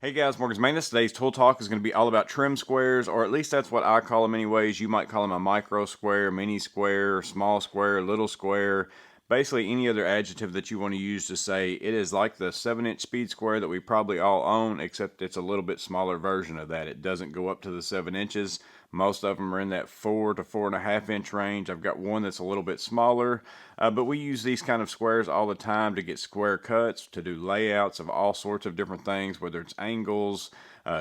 Hey guys, Morgan's Maintenance. Today's tool talk is going to be all about trim squares, or at least that's what I call them anyways. You might call them a micro square, mini square, small square, little square. Basically any other adjective that you want to use to say it is like the 7-inch speed square that we probably all own, except it's a little bit smaller version of that. It doesn't go up to the 7 inches. Most of them are in that 4 to 4.5 inch range. I've got one that's a little bit smaller, but we use these kind of squares all the time to get square cuts, to do layouts of all sorts of different things, whether it's angles,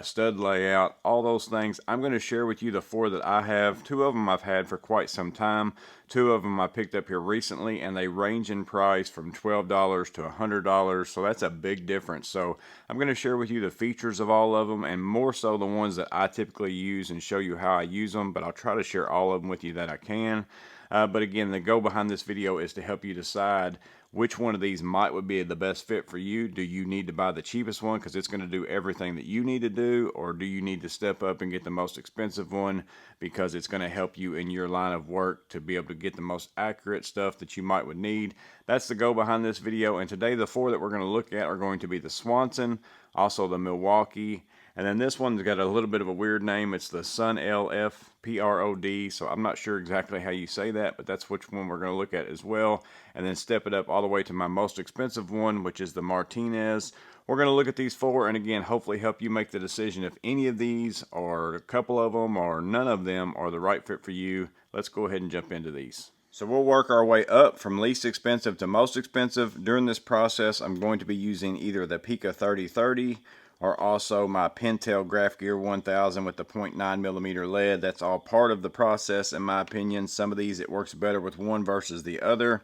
stud layout, all those things. I'm going to share with you the 4 that I have. 2 of them I've had for quite some time. 2 of them I picked up here recently, and they range in price from $12 to $100, so that's a big difference. So I'm going to share with you the features of all of them, and more so the ones that I typically use, and show you how I use them, but I'll try to share all of them with you that I can. But again, the goal behind this video is to help you decide which one of these would be the best fit for you. Do you need to buy the cheapest one because it's going to do everything that you need to do, or do you need to step up and get the most expensive one because it's going to help you in your line of work to be able to get the most accurate stuff that you would need? That's the goal behind this video, and today the 4 that we're going to look at are going to be the Swanson, also the Milwaukee, and then this one's got a little bit of a weird name. It's the Sunlfprod, so I'm not sure exactly how you say that, but that's which one we're going to look at as well. And then step it up all the way to my most expensive one, which is the Martinez. We're going to look at these 4, and again, hopefully help you make the decision if any of these, or a couple of them, or none of them are the right fit for you. Let's go ahead and jump into these. So we'll work our way up from least expensive to most expensive. During this process, I'm going to be using either the Pica 3030 or also my Pentel Graph Gear 1000 with the 0.9mm lead. That's all part of the process in my opinion. Some of these it works better with one versus the other.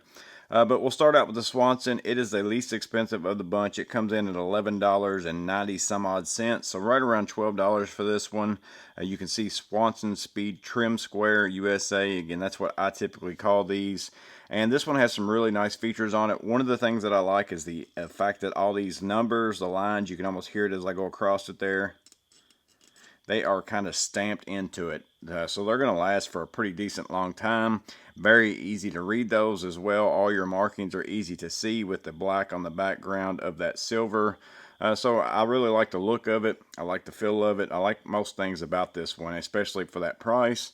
But we'll start out with the Swanson. It is the least expensive of the bunch. It comes in at $11.90 some odd cents, so right around $12 for this one. You can see Swanson Speed Trim Square USA. Again, that's what I typically call these. And this one has some really nice features on it. One of the things that I like is the fact that all these numbers, the lines, you can almost hear it as I go across it there. They are kind of stamped into it. So they're going to last for a pretty decent long time. Very easy to read those as well. All your markings are easy to see with the black on the background of that silver. So I really like the look of it. I like the feel of it. I like most things about this one, especially for that price.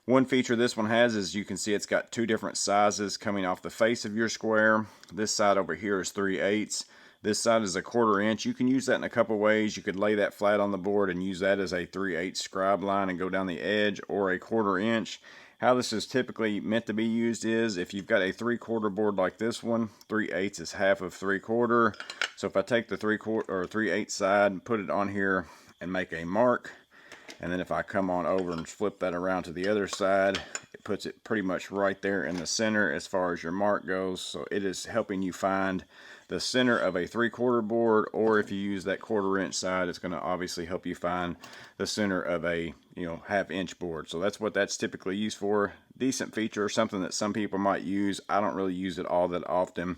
One feature this one has is you can see it's got 2 different sizes coming off the face of your square. This side over here is 3/8. This side is a 1/4 inch. You can use that in a couple ways. You could lay that flat on the board and use that as a 3/8 scribe line and go down the edge, or a 1/4 inch. How this is typically meant to be used is if you've got a 3/4 board like this one, 3/8 is half of 3/4. So if I take the 3/4 or 3/8 side and put it on here and make a mark, and then if I come on over and flip that around to the other side, it puts it pretty much right there in the center as far as your mark goes. So it is helping you find the center of a 3/4 board, or if you use that 1/4 inch side, it's going to obviously help you find the center of a 1/2 inch board. So that's what that's typically used for. Decent feature, something that some people might use. I don't really use it all that often.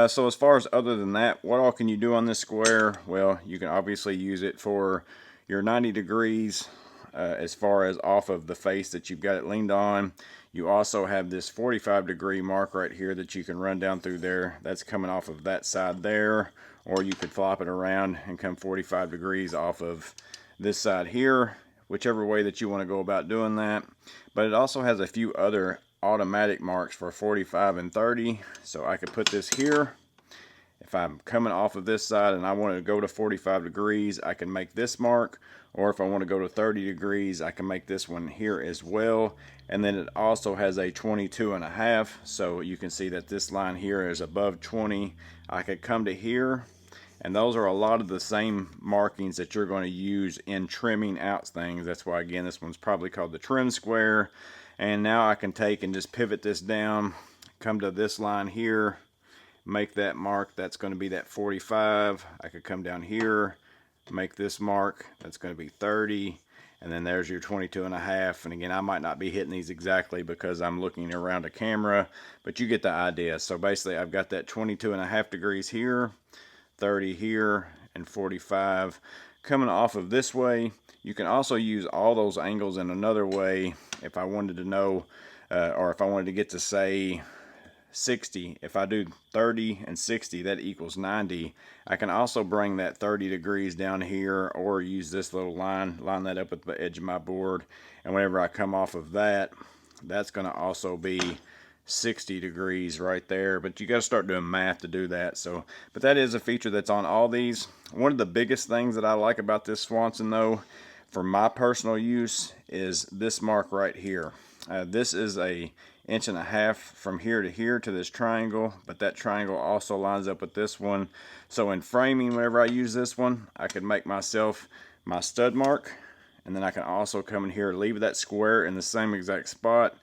So as far as other than that, what all can you do on this square? Well, you can obviously use it for your 90 degrees as far as off of the face that you've got it leaned on. You also have this 45-degree mark right here that you can run down through there. That's coming off of that side there, or you could flop it around and come 45 degrees off of this side here, whichever way that you want to go about doing that. But it also has a few other automatic marks for 45 and 30. So I could put this here. If I'm coming off of this side and I want to go to 45 degrees, I can make this mark. Or if I want to go to 30 degrees, I can make this one here as well. And then it also has a 22.5. So you can see that this line here is above 20. I could come to here, and those are a lot of the same markings that you're going to use in trimming out things. That's why, again, this one's probably called the trim square. And now I can take and just pivot this down, come to this line here, make that mark. That's going to be that 45. I could come down here, make this mark. That's going to be 30. And then there's your 22.5. And again, I might not be hitting these exactly because I'm looking around a camera, but you get the idea. So basically, I've got that 22.5 degrees here, 30 here, and 45 coming off of this way. You can also use all those angles in another way if I wanted to know, or if I wanted to get to, say, 60. If I do 30 and 60, that equals 90. I can also bring that 30 degrees down here, or use this little line that up at the edge of my board, and whenever I come off of that, that's going to also be 60 degrees right there. But you got to start doing math to do that. So, but that is a feature that's on all these. One of the biggest things that I like about this Swanson, though, for my personal use, is this mark right here. This is a 1.5 inches from here to here to this triangle, but that triangle also lines up with this one. So in framing, whenever I use this one, I can make myself my stud mark, and then I can also come in here, leave that square in the same exact spot,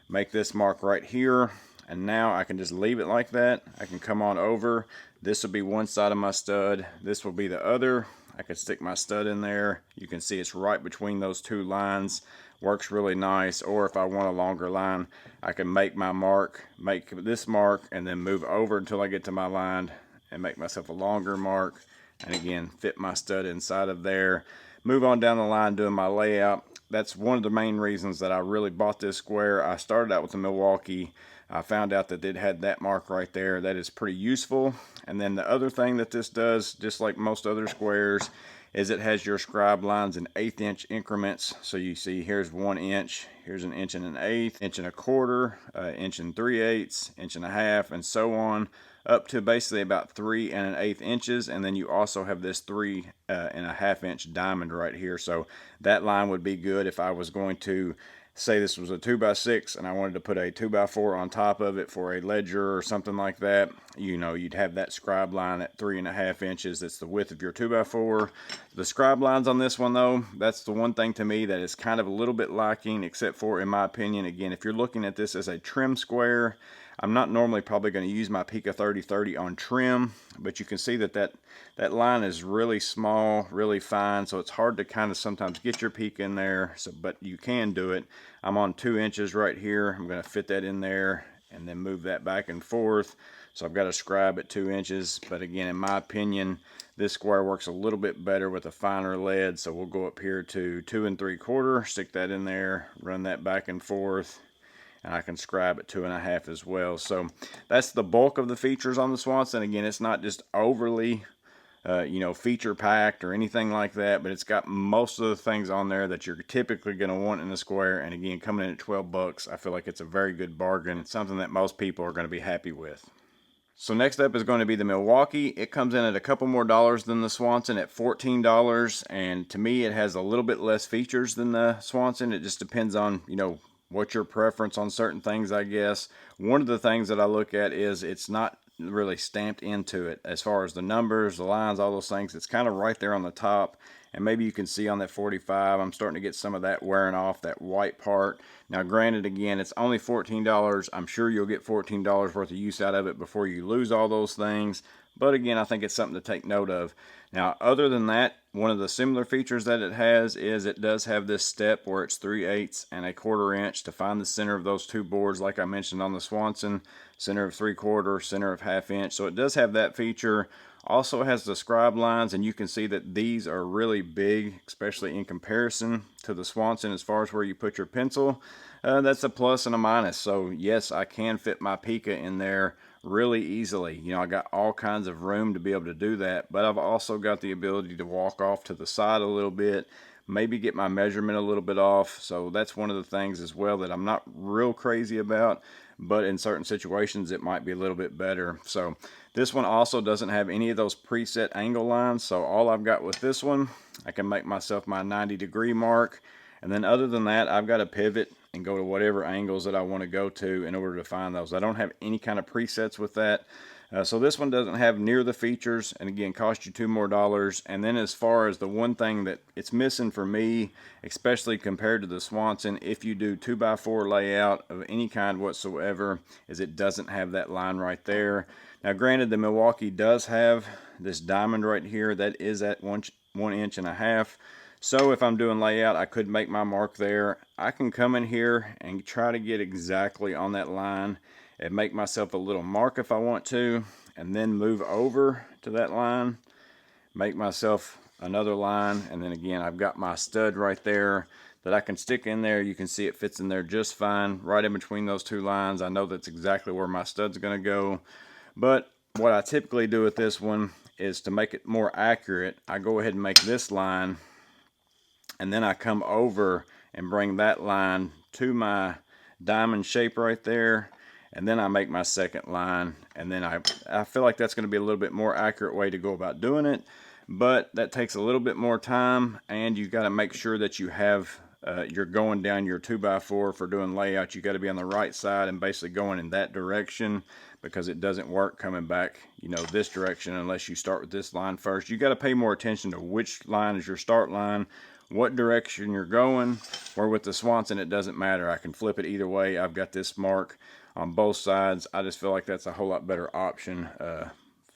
make this mark right here, and now I can just leave it like that. I can come on over. This will be one side of my stud, this will be the other. I could stick my stud in there. You can see it's right between those two lines. Works really nice. Or if I want a longer line, I can make my mark, make this mark, and then move over until I get to my line and make myself a longer mark, and again fit my stud inside of there. Move on down the line doing my layout. That's one of the main reasons that I really bought this square. I started out with the Milwaukee. I found out that it had that mark right there. That is pretty useful. And then the other thing that this does, just like most other squares, is it has your scribe lines in 1/8 inch increments. So you see here's 1 inch, here's 1 inch and 1/8, 1 1/4, inch and 3/8, 1.5 inches, and so on, up to basically about 3 1/8 inches. And then you also have this 3.5 inch diamond right here. So that line would be good if I was going to say this was a 2x6 and I wanted to put a 2x4 on top of it for a ledger or something like that. You know, you'd have that scribe line at 3.5 inches. That's the width of your 2x4. The scribe lines on this one, though, that's the one thing to me that is kind of a little bit lacking, except for, in my opinion, again, if you're looking at this as a trim square, I'm not normally probably going to use my Pica 3030 on trim, but you can see that that line is really small, really fine, so it's hard to kind of sometimes get your Pica in there, but you can do it. I'm on 2 inches right here. I'm going to fit that in there and then move that back and forth. So I've got a scribe at 2 inches, but again, in my opinion, this square works a little bit better with a finer lead, so we'll go up here to 2 3/4, stick that in there, run that back and forth, and I can scribe at 2.5 as well. So that's the bulk of the features on the Swanson. Again, it's not just overly feature packed or anything like that, but it's got most of the things on there that you're typically going to want in a square. And again, coming in at 12 bucks, I feel like it's a very good bargain. It's something that most people are going to be happy with. So next up is going to be the Milwaukee. It comes in at a couple more dollars than the Swanson at $14, and to me it has a little bit less features than the Swanson. It just depends on, what's your preference on certain things, I guess. One of the things that I look at is it's not really stamped into it as far as the numbers, the lines, all those things. It's kind of right there on the top, and maybe you can see on that 45 I'm starting to get some of that wearing off, that white part. Now granted, again, it's only $14. I'm sure you'll get $14 worth of use out of it before you lose all those things, but again, I think it's something to take note of. Now, other than that, one of the similar features that it has is it does have this step where it's 3/8 and 1/4 inch to find the center of those two boards, like I mentioned on the Swanson, center of 3/4, center of 1/2 inch. So it does have that feature. Also has the scribe lines, and you can see that these are really big, especially in comparison to the Swanson as far as where you put your pencil. That's a plus and a minus. So yes, I can fit my Pica in there really easily. I got all kinds of room to be able to do that, but I've also got the ability to walk off to the side a little bit, maybe get my measurement a little bit off. So that's one of the things as well that I'm not real crazy about, but in certain situations it might be a little bit better. So this one also doesn't have any of those preset angle lines, so all I've got with this one, I can make myself my 90-degree mark, and then other than that, I've got to pivot and go to whatever angles that I want to go to in order to find those. I don't have any kind of presets with that. So this one doesn't have near the features, and again, cost you $2 more. And then as far as the one thing that it's missing for me, especially compared to the Swanson, if you do 2x4 layout of any kind whatsoever, is it doesn't have that line right there. Now granted, the Milwaukee does have this diamond right here that is at 1.5 inches. So if I'm doing layout, I could make my mark there. I can come in here and try to get exactly on that line and make myself a little mark if I want to, and then move over to that line, make myself another line, and then again, I've got my stud right there that I can stick in there. You can see it fits in there just fine, right in between those two lines. I know that's exactly where my stud's going to go. But what I typically do with this one is to make it more accurate, I go ahead and make this line, and then I come over and bring that line to my diamond shape right there, and then I make my second line, and then I feel like that's going to be a little bit more accurate way to go about doing it, but that takes a little bit more time, and you got to make sure that you have you're going down your 2x4 for doing layout. You got to be on the right side and basically going in that direction, because it doesn't work coming back, you know, this direction unless you start with this line first. You got to pay more attention to which line is your start line, what direction you're going. Where with the Swanson, it doesn't matter. I can flip it either way. I've got this mark on both sides. I just feel like that's a whole lot better option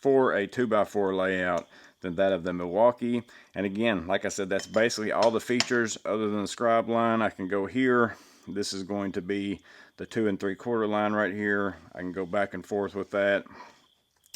for a 2x4 layout than that of the Milwaukee. And again, like I said, that's basically all the features other than the scribe line. I can go here. This is going to be the 2 3/4 line right here. I can go back and forth with that.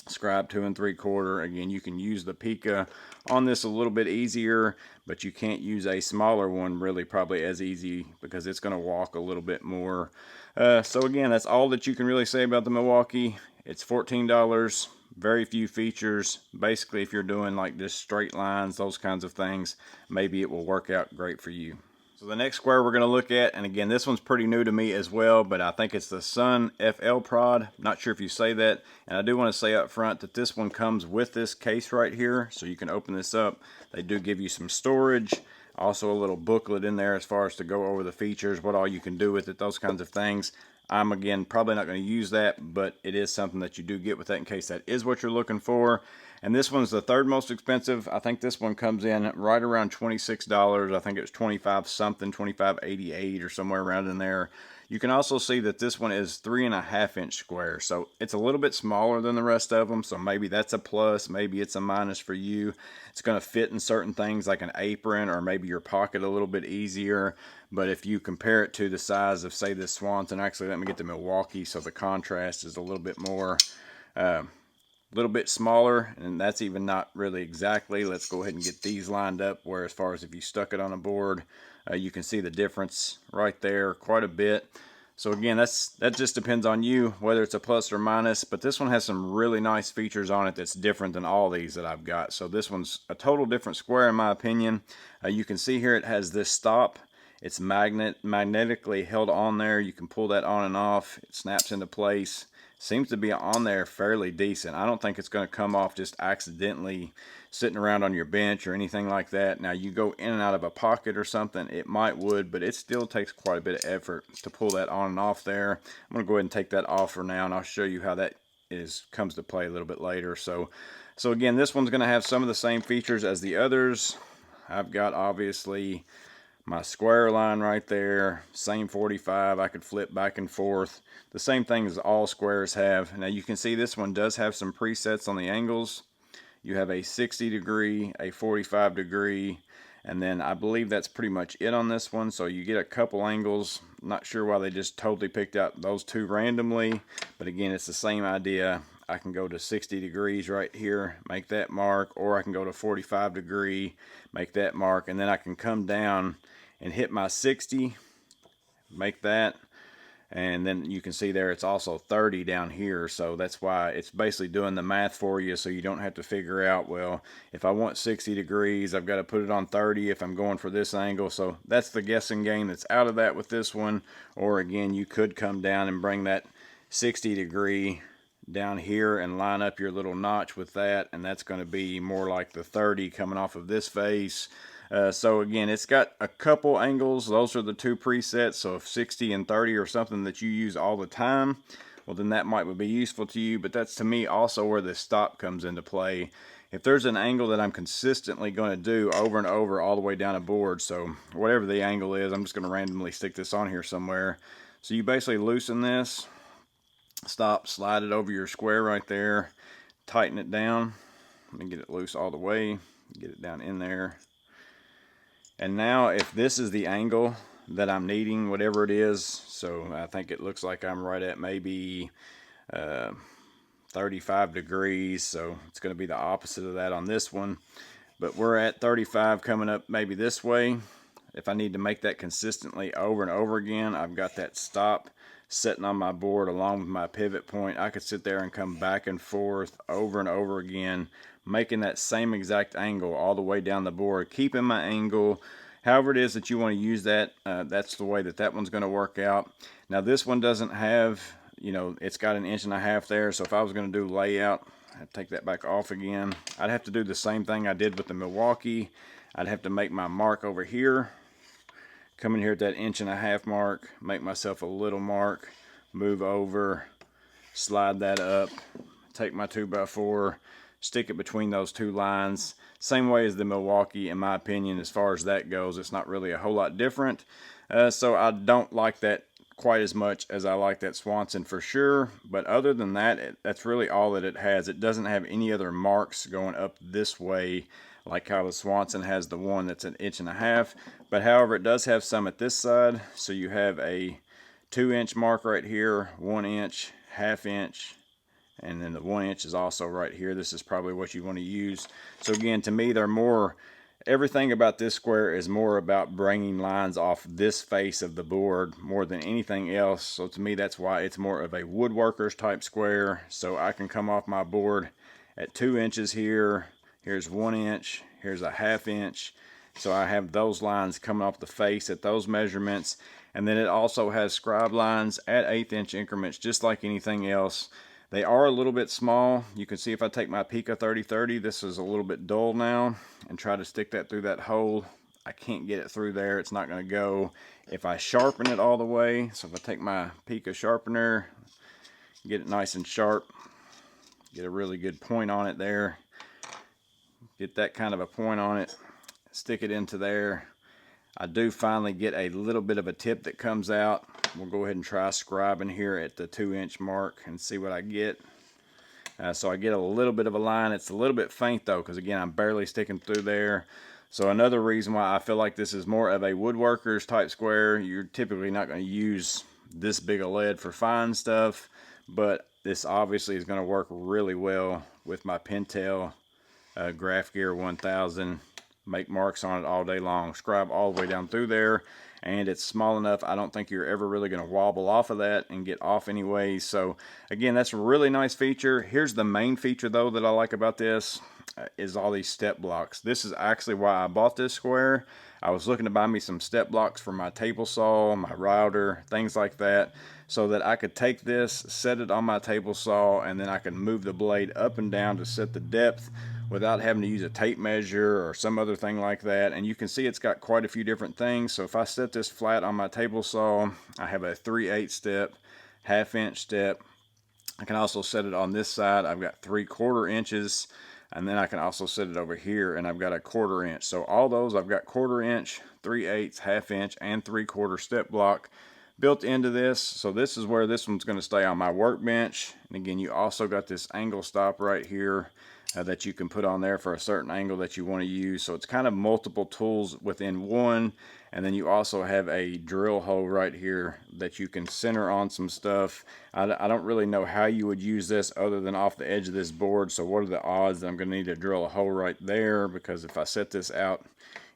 Scribe 2 3/4. Again, you can use the Pika on this a little bit easier, but you can't use a smaller one really probably as easy, because it's going to walk a little bit more. So again, that's all that you can really say about the Milwaukee. It's $14. Very few features. Basically, if you're doing like just straight lines, those kinds of things, maybe it will work out great for you. So the next square we're going to look at, and again, this one's pretty new to me as well, but I think it's the Sunlfprod. Not sure if you say that. And I do want to say up front that this one comes with this case right here, so you can open this up. They do give you some storage, also a little booklet in there as far as to go over the features, what all you can do with it, those kinds of things. I'm, again, probably not going to use that, but it is something that you do get with that in case that is what you're looking for. And this one's the third most expensive. I think this one comes in right around $26. I think it was 25 something, 25.88 or somewhere around in there. You can also see that this one is 3.5 inch square, so it's a little bit smaller than the rest of them, so maybe that's a plus, maybe it's a minus for you. It's going to fit in certain things like an apron or maybe your pocket a little bit easier, but if you compare it to the size of, say, this Swanson, actually let me get the Milwaukee so the contrast is a little bit more, little bit smaller, and that's even not really exactly. Let's go ahead and get these lined up, where as far as if you stuck it on a board, you can see the difference right there quite a bit. So again, that just depends on you whether it's a plus or minus, but this one has some really nice features on it that's different than all these that I've got. So this one's a total different square in my opinion. You can see here it has this stop. It's magnetically held on there. You can pull that on and off. It snaps into place. Seems to be on there fairly decent. I don't think it's going to come off just accidentally sitting around on your bench or anything like that. Now, you go in and out of a pocket or something, it might would, but it still takes quite a bit of effort to pull that on and off there. I'm going to go ahead and take that off for now, and I'll show you how that comes to play a little bit later. So again, this one's going to have some of the same features as the others. I've got, obviously, my square line right there, same 45. I could flip back and forth. The same thing as all squares have. Now you can see this one does have some presets on the angles. You have a 60 degree, a 45 degree, and then I believe that's pretty much it on this one. So you get a couple angles. Not sure why they just totally picked out those two randomly, but again, it's the same idea. I can go to 60 degrees right here, make that mark, or I can go to 45 degree, make that mark, and then I can come down and hit my 60, make that, and then you can see there it's also 30 down here, so that's why it's basically doing the math for you, so you don't have to figure out, well, if I want 60 degrees, I've got to put it on 30 if I'm going for this angle. So that's the guessing game that's out of that with this one. Or again, you could come down and bring that 60 degree down here and line up your little notch with that, and that's going to be more like the 30 coming off of this face. So again, it's got a couple angles. Those are the two presets. So if 60 and 30 are something that you use all the time, well, then that might be useful to you. But that's, to me, also where the stop comes into play. If there's an angle that I'm consistently going to do over and over all the way down a board, so whatever the angle is, I'm just going to randomly stick this on here somewhere. So you basically loosen this, stop, slide it over your square right there, tighten it down. Let me get it loose all the way, get it down in there. And now if this is the angle that I'm needing, whatever it is, so I think it looks like I'm right at maybe 35 degrees, so it's going to be the opposite of that on this one. But we're at 35 coming up maybe this way. if I need to make that consistently over and over again, I've got that stop sitting on my board along with my pivot point. I could sit there and come back and forth over and over again, making that same exact angle all the way down the board, keeping my angle. However it is that you want to use that, that's the way that that one's going to work out. Now this one doesn't have, you know, it's got 1.5 inches there, so if I was going to do layout, I'd take that back off again. I'd have to do the same thing I did with the Milwaukee. I'd have to make my mark over here, come in here at that 1.5 inch mark, make myself a little mark, move over, slide that up, take my 2x4, stick it between those two lines. Same way as the Milwaukee, in my opinion, as far as that goes. It's not really a whole lot different. So I don't like that quite as much as I like that Swanson for sure. But other than that, that's really all that it has. It doesn't have any other marks going up this way like how the Swanson has the one that's 1.5 inches. But however, it does have some at this side. So you have a 2-inch mark right here, 1 inch, 1/2 inch, and then the 1 inch is also right here. This is probably what you want to use. So again, to me, they're more, everything about this square is more about bringing lines off this face of the board more than anything else. So to me, that's why it's more of a woodworker's type square. So I can come off my board at 2 inches here. Here's 1 inch. Here's a 1/2 inch. So I have those lines coming off the face at those measurements. And then it also has scribe lines at 1/8 inch increments, just like anything else. They are a little bit small. You can see if I take my Pica 3030, this is a little bit dull now, and try to stick that through that hole. I can't get it through there. It's not going to go. If I sharpen it all the way, so if I take my Pica sharpener, get it nice and sharp, get a really good point on it there, get that kind of a point on it, stick it into there. I do finally get a little bit of a tip that comes out. We'll go ahead and try scribing here at the 2-inch mark and see what I get. So I get a little bit of a line. It's a little bit faint though, because again, I'm barely sticking through there. So another reason why I feel like this is more of a woodworker's type square. You're typically not going to use this big a lead for fine stuff, but this obviously is going to work really well with my Pentel Graph Gear 1000. Make marks on it all day long, scribe all the way down through there, and it's small enough I don't think you're ever really going to wobble off of that and get off anyways. So again, that's a really nice feature. Here's the main feature though that I like about this is all these step blocks. This is actually why I bought this square. I was looking to buy me some step blocks for my table saw, my router, things like that, so that I could take this, set it on my table saw, and then I could move the blade up and down to set the depth without having to use a tape measure or some other thing like that. And you can see it's got quite a few different things. So if I set this flat on my table saw, I have a 3/8 step, 1/2 inch step. I can also set it on this side. I've got 3/4 inches, and then I can also set it over here and I've got a 1/4 inch. So all those I've got 1/4 inch, 3/8, 1/2 inch, and 3/4 step block built into this. So this is where this one's going to stay on my workbench. And again, you also got this angle stop right here that you can put on there for a certain angle that you want to use. So it's kind of multiple tools within one. And then you also have a drill hole right here that you can center on some stuff. I don't really know how you would use this other than off the edge of this board. So what are the odds that I'm going to need to drill a hole right there? Because if I set this out,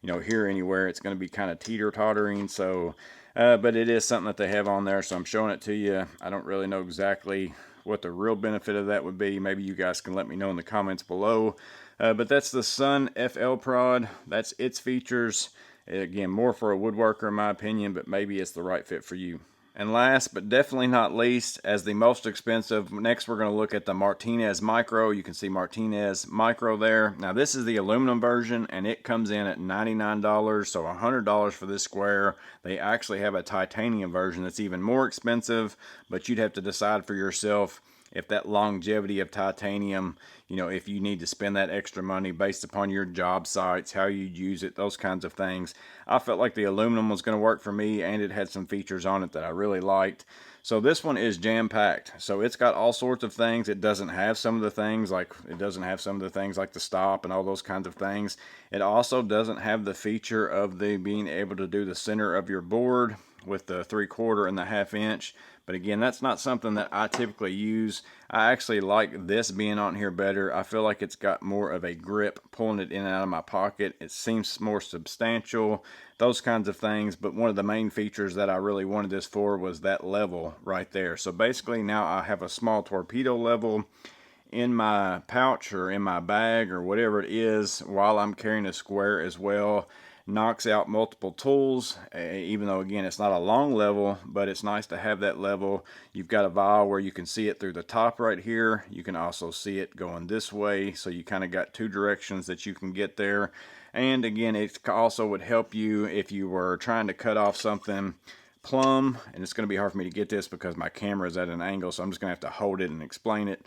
you know, here anywhere, it's going to be kind of teeter-tottering. So but it is something that they have on there, so I'm showing it to you. I don't really know exactly what the real benefit of that would be. Maybe you guys can let me know in the comments below. But that's the Sunlfprod. That's its features. Again, more for a woodworker in my opinion, but maybe it's the right fit for you. And last but definitely not least, as the most expensive, next we're going to look at the Martinez Micro. You can see Martinez Micro there. Now this is the aluminum version, and it comes in at $99, so $100 for this square. They actually have a titanium version that's even more expensive, but you'd have to decide for yourself if that longevity of titanium, you know, if you need to spend that extra money based upon your job sites, how you'd use it, those kinds of things. I felt like the aluminum was going to work for me, and it had some features on it that I really liked. So this one is jam-packed. So it's got all sorts of things. It doesn't have some of the things like the stop and all those kinds of things. It also doesn't have the feature of the being able to do the center of your board. with the 3/4 and the 1/2 inch. But again, that's not something that I typically use. I actually like this being on here better. I feel like it's got more of a grip pulling it in and out of my pocket. It seems more substantial, those kinds of things. But one of the main features that I really wanted this for was that level right there. So basically now I have a small torpedo level in my pouch or in my bag or whatever it is while I'm carrying a square as well. Knocks out multiple tools, even though again it's not a long level, but it's nice to have that level. You've got a vial where you can see it through the top right here. You can also see it going this way, so you kind of got two directions that you can get there. And again, it also would help you if you were trying to cut off something plumb, and it's going to be hard for me to get this because my camera is at an angle, so I'm just going to have to hold it and explain it.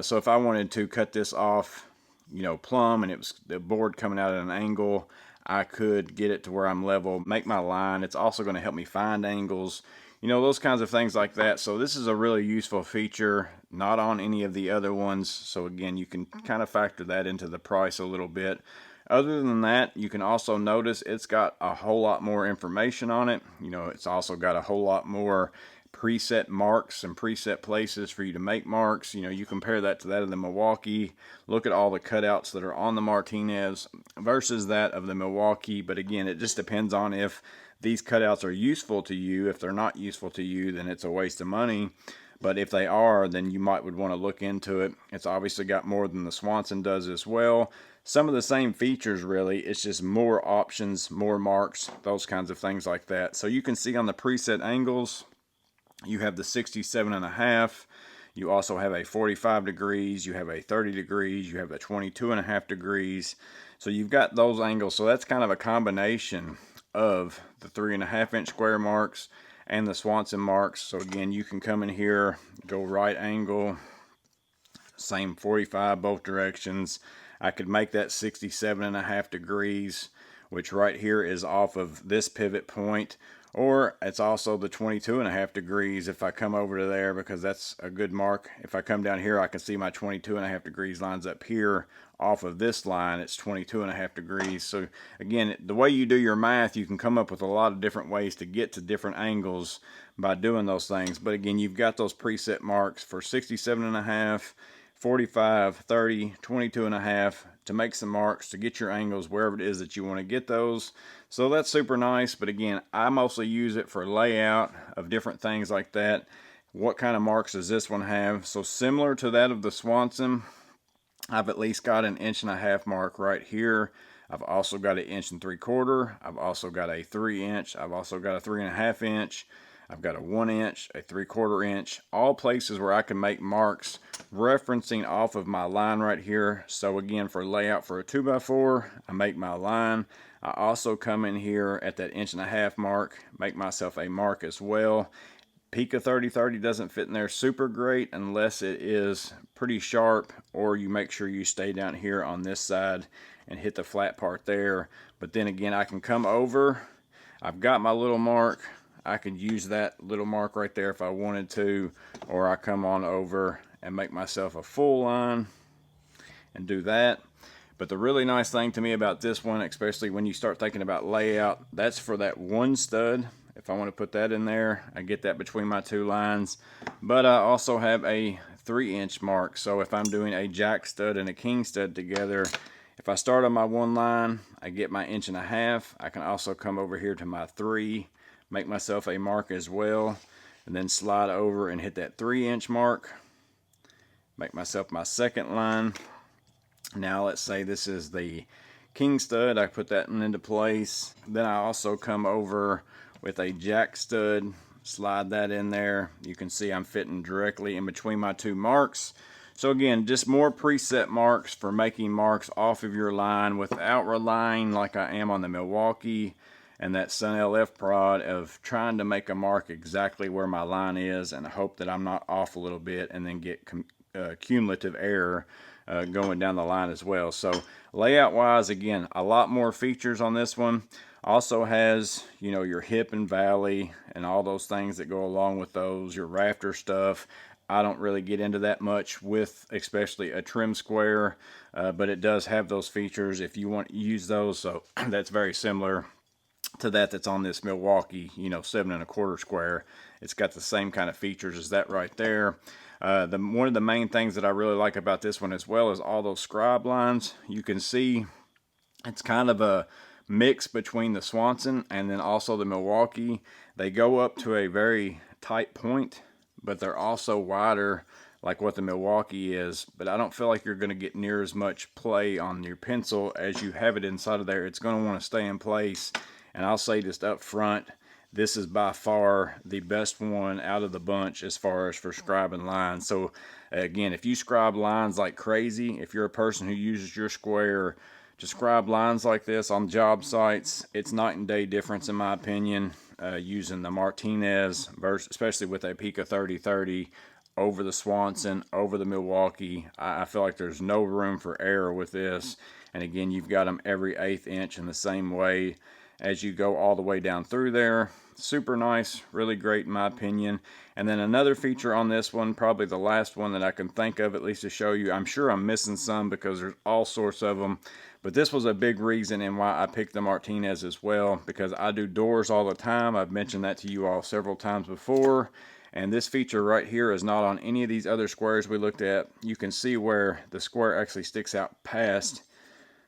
So if I wanted to cut this off, you know, plumb, and it was the board coming out at an angle, I could get it to where I'm level, make my line. It's also going to help me find angles, you know, those kinds of things like that. So this is a really useful feature, not on any of the other ones. So again, you can kind of factor that into the price a little bit. Other than that, you can also notice it's got a whole lot more information on it. You know, it's also got a whole lot more preset marks and preset places for you to make marks. You know, you compare that to that of the Milwaukee. Look at all the cutouts that are on the Martinez versus that of the Milwaukee. But again, it just depends on if these cutouts are useful to you. If they're not useful to you, then it's a waste of money. But if they are, then you might would want to look into it. It's obviously got more than the Swanson does as well. Some of the same features really, it's just more options, more marks, those kinds of things like that. So you can see on the preset angles, you have the 67.5. You also have a 45 degrees. You have a 30 degrees. You have a 22.5 degrees. So you've got those angles. So that's kind of a combination of the 3.5 inch square marks and the Swanson marks. So again, you can come in here, go right angle, same 45 both directions. I could make that 67.5 degrees, which right here is off of this pivot point. Or it's also the 22.5 degrees if I come over to there, because that's a good mark. If I come down here, I can see my 22.5 degrees lines up here off of this line. It's 22.5 degrees. So again, the way you do your math, you can come up with a lot of different ways to get to different angles by doing those things. But again, you've got those preset marks for 67.5, 45, 30, 22.5 to make some marks to get your angles wherever it is that you want to get those. So that's super nice. But again, I mostly use it for layout of different things like that. What kind of marks does this one have? So similar to that of the Swanson, I've at least got an 1.5 inch mark right here. I've also got an 1 3/4 inch. I've also got a 3 inch. I've also got a 3.5 inch. I've got a 1 inch, a 3/4 inch, all places where I can make marks referencing off of my line right here. So again, for layout for a 2x4, I make my line. I also come in here at that 1.5 inch mark, make myself a mark as well. Pica 3030 doesn't fit in there super great unless it is pretty sharp, or you make sure you stay down here on this side and hit the flat part there. But then again, I can come over. I've got my little mark. I could use that little mark right there if I wanted to, or I come on over and make myself a full line and do that. But the really nice thing to me about this one, especially when you start thinking about layout, that's for that one stud. If I want to put that in there, I get that between my two lines. But I also have a 3 inch mark. So if I'm doing a jack stud and a king stud together, if I start on my one line, I get my 1.5 inch. I can also come over here to my 3, make myself a mark as well, and then slide over and hit that 3 inch mark, make myself my second line. Now let's say this is the king stud. I put that into place. Then I also come over with a jack stud, slide that in there. You can see I'm fitting directly in between my two marks. So again, just more preset marks for making marks off of your line without relying, like I am on the Milwaukee and that Sunlfprod, of trying to make a mark exactly where my line is and hope that I'm not off a little bit and then get cumulative error going down the line as well. So layout wise, again, a lot more features on this one. Also has, you know, your hip and valley and all those things that go along with those, your rafter stuff. I don't really get into that much with especially a trim square, but it does have those features if you want to use those. So that's very similar. to that's on this Milwaukee, 7 1/4 square. It's got the same kind of features as that right there. One of the main things that I really like about this one as well is all those scribe lines. You can see it's kind of a mix between the Swanson and then also the Milwaukee. They go up to a very tight point, but they're also wider like what the Milwaukee is. But I don't feel like you're going to get near as much play on your pencil as you have it inside of there. It's going to want to stay in place. And I'll say just up front, this is by far the best one out of the bunch as far as for scribing lines. So again, if you scribe lines like crazy, if you're a person who uses your square to scribe lines like this on job sites, it's night and day difference in my opinion, using the Martinez, especially with a Pica 3030, over the Swanson, over the Milwaukee. I feel like there's no room for error with this. And again, you've got them every 1/8 inch in the same way as you go all the way down through there. Super nice, really great in my opinion. And then another feature on this one, probably the last one that I can think of at least to show you. I'm sure I'm missing some because there's all sorts of them, but this was a big reason in why I picked the Martinez as well, because I do doors all the time. I've mentioned that to you all several times before. And this feature right here is not on any of these other squares we looked at. You can see where the square actually sticks out past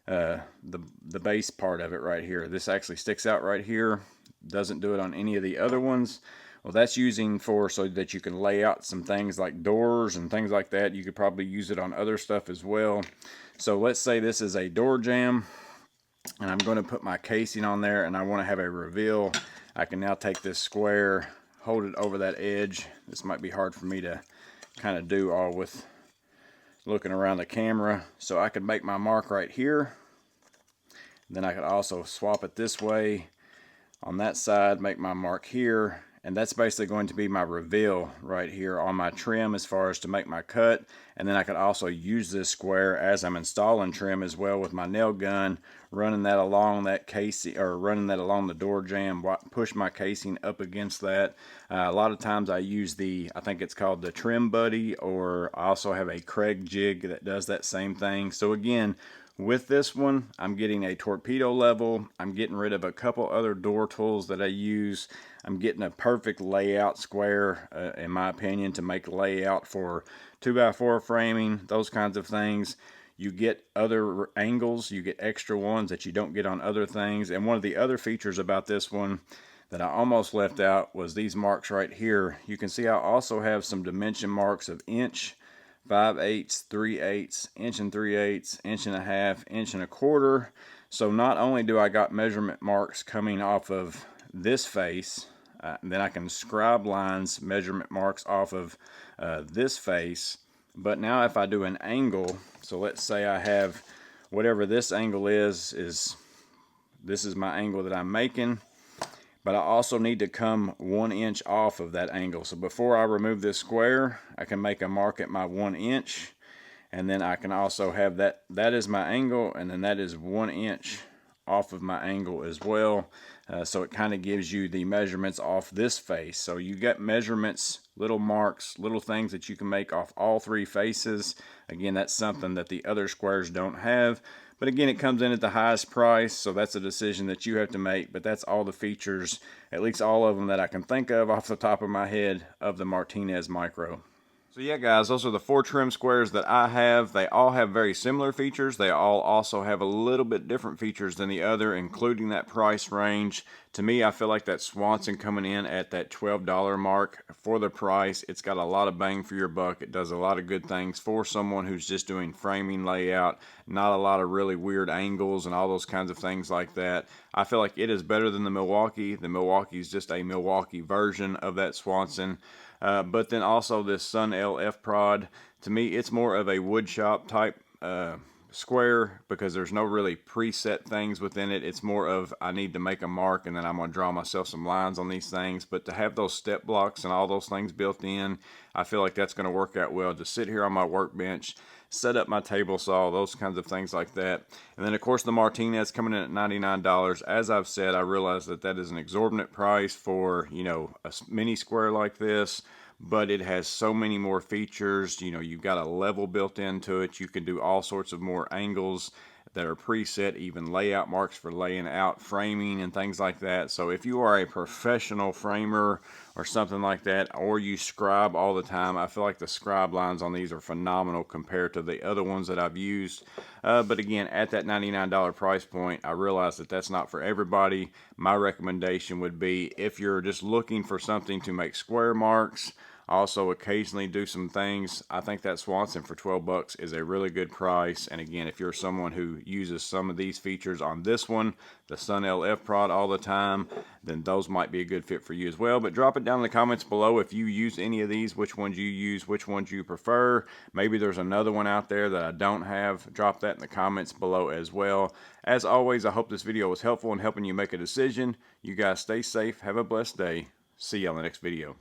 the base part of it right here. This actually sticks out right here. Doesn't do it on any of the other ones. Well, that's using for so that you can lay out some things like doors and things like that. You could probably use it on other stuff as well. So let's say this is a door jamb, and I'm going to put my casing on there, and I want to have a reveal. I can now take this square, hold it over that edge. This might be hard for me to kind of do all with looking around the camera. So I could make my mark right here. Then I could also swap it this way on that side, make my mark here. And that's basically going to be my reveal right here on my trim as far as to make my cut. And then I could also use this square as I'm installing trim as well with my nail gun, running that along that casing, or running that along the door jamb, push my casing up against that. A lot of times I use I think it's called the Trim Buddy, or I also have a Craig jig that does that same thing. So again, with this one, I'm getting a torpedo level. I'm getting rid of a couple other door tools that I use. I'm getting a perfect layout square, in my opinion, to make layout for 2x4 framing, those kinds of things. You get other angles, you get extra ones that you don't get on other things. And one of the other features about this one that I almost left out was these marks right here. You can see I also have some dimension marks of inch, 5/8, 3/8, inch and 3/8, inch and a half, inch and a quarter. So not only do I got measurement marks coming off of this face, then I can scribe lines, measurement marks off of this face. But now if I do an angle, so let's say I have whatever this angle is this is my angle that I'm making. But I also need to come 1 inch off of that angle. So before I remove this square, I can make a mark at my 1 inch. And then I can also have that is my angle, and then that is 1 inch off of my angle as well. So it kind of gives you the measurements off this face. So you get measurements, little marks, little things that you can make off all 3 faces. Again, that's something that the other squares don't have. But again, it comes in at the highest price, so that's a decision that you have to make. But that's all the features, at least all of them that I can think of off the top of my head, of the Martinez Micro. So yeah, guys, those are the 4 trim squares that I have. They all have very similar features. They all also have a little bit different features than the other, including that price range. To me, I feel like that Swanson coming in at that $12 mark for the price, it's got a lot of bang for your buck. It does a lot of good things for someone who's just doing framing layout, not a lot of really weird angles and all those kinds of things like that. I feel like it is better than the Milwaukee. The Milwaukee is just a Milwaukee version of that Swanson. But then also this Sunlfprod, to me it's more of a wood shop type square, because there's no really preset things within it. It's more of, I need to make a mark and then I'm going to draw myself some lines on these things. But to have those step blocks and all those things built in, I feel like that's going to work out well to sit here on my workbench, set up my table saw, those kinds of things like that. And then of course the Martinez coming in at $99. As I've said, I realize that that is an exorbitant price for, a mini square like this. but it has so many more features. You know, you've got a level built into it. You can do all sorts of more angles that are preset, even layout marks for laying out framing and things like that. So if you are a professional framer or something like that, or you scribe all the time, I feel like the scribe lines on these are phenomenal compared to the other ones that I've used. But again, at that $99 price point, I realize that that's not for everybody. My recommendation would be, if you're just looking for something to make square marks, also occasionally do some things, I think that Swanson for 12 bucks is a really good price. And again, if you're someone who uses some of these features on this one, the Sunlfprod, all the time, then those might be a good fit for you as well. But drop it down in the comments below if you use any of these, which ones you use, which ones you prefer. Maybe there's another one out there that I don't have. Drop that in the comments below as well. As always, I hope this video was helpful in helping you make a decision. You guys stay safe. Have a blessed day. See you on the next video.